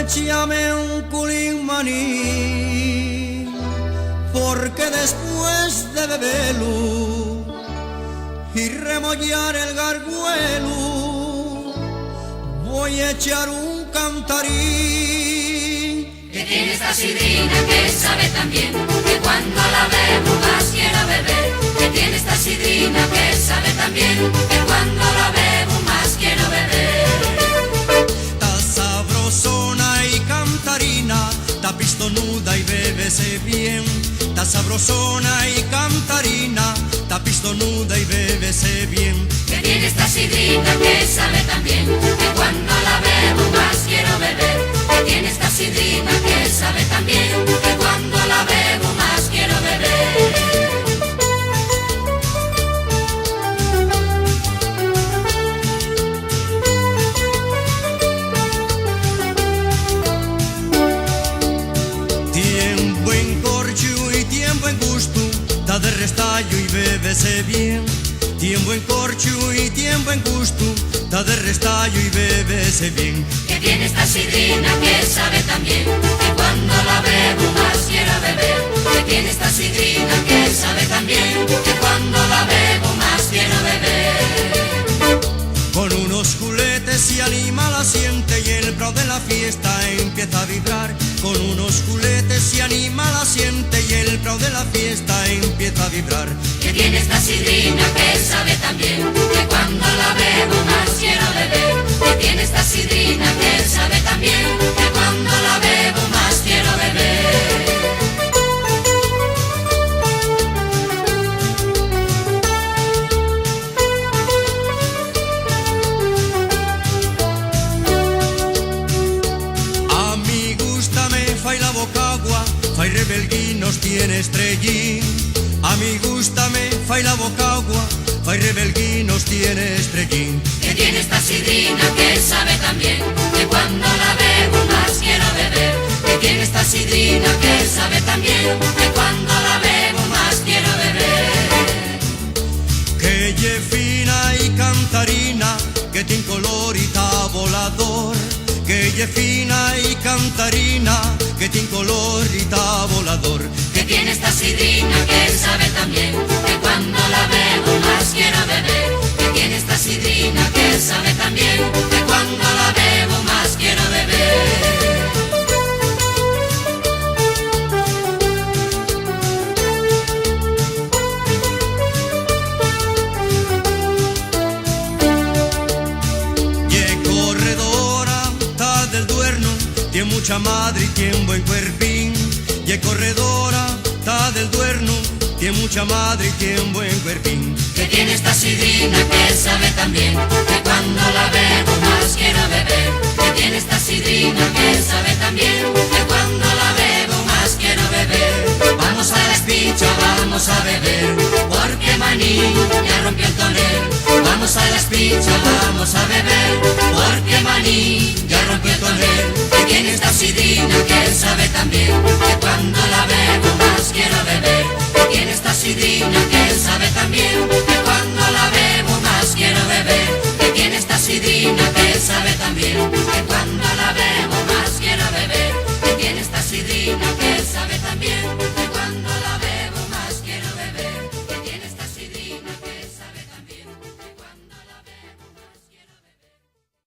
échame un culín maní, porque después de beberlo y remollar el garguelo, voy a echar un cantarín. Que tiene esta sidrina que sabe tan bien, que cuando la bebo más quiero beber. Que tiene esta sidrina que sabe tan bien, que cuando la bebo más quiero beber. Ta sabrosona y cantarina, ta pistonuda y bébese bien. Ta sabrosona y cantarina, ta pistonuda y bébese bien. Que tiene esta sidrina que sabe tan bien, que cuando la bebo más quiero beber. Que tiene esta sidrina que sabe tan bien, que cuando la bebo más quiero beber. Tiempo en corcho y tiempo en gusto, ta de restallo y bébese bien. Tiempo en corcho y tiempo en gusto, ta de restallo y bébese bien. Que tiene esta sidrina que sabe tan bien, que cuando la bebo más quiero beber. Que tiene esta sidrina que sabe tan bien, que cuando la bebo más quiero beber. Con unos culetes y anima la siente y el prado de la fiesta empieza a vibrar. Con unos culetes y anima la siente y el prado de la fiesta empieza a vibrar. Que tiene esta sidrina que sabe tan bien, que cuando la bebo más quiero beber. Que tiene esta sidrina que sabe tan bien, que cuando la bebo más quiero beber. Fai la bocagua, fai rebelguinos, tiene estrellín. A mí gústame, fai la bocagua, fai rebelguinos, tiene estrellín. Que tiene esta sidrina que sabe tan bien, que cuando la bebo más quiero beber. Que tiene esta sidrina que sabe tan bien, que cuando la bebo más quiero beber. Que lle fina y cantarina, que tiene color y ta volador. Que lle fina y cantarina, que tiene color y ta volador. Que tiene esta sidrina que sabe tan bien, que cuando la bebo más quiero beber. Que tiene esta sidrina que sabe tan bien, que cuando la bebo más quiero beber. Tiene mucha madre y tiene buen cuerpín. Y es corredora, ta del Duerno. Tiene mucha madre y tiene buen cuerpín. Que tiene esta sidrina que sabe tan bien, que cuando la bebo más quiero beber. Que tiene esta sidrina que sabe tan bien, que cuando la bebo más quiero beber. Vamos a la espicha, vamos a beber, porque Maní ya rompió el tonel. Vamos a la espicha, vamos a beber, porque Maní ya rompió el tonel. Que tiene esta sidrina que sabe tan bien, que cuando la bebo más quiero beber. Que tiene esta sidrina que sabe tan bien, que cuando la bebo más quiero beber. Que tiene esta sidrina que sabe tan bien, que cuando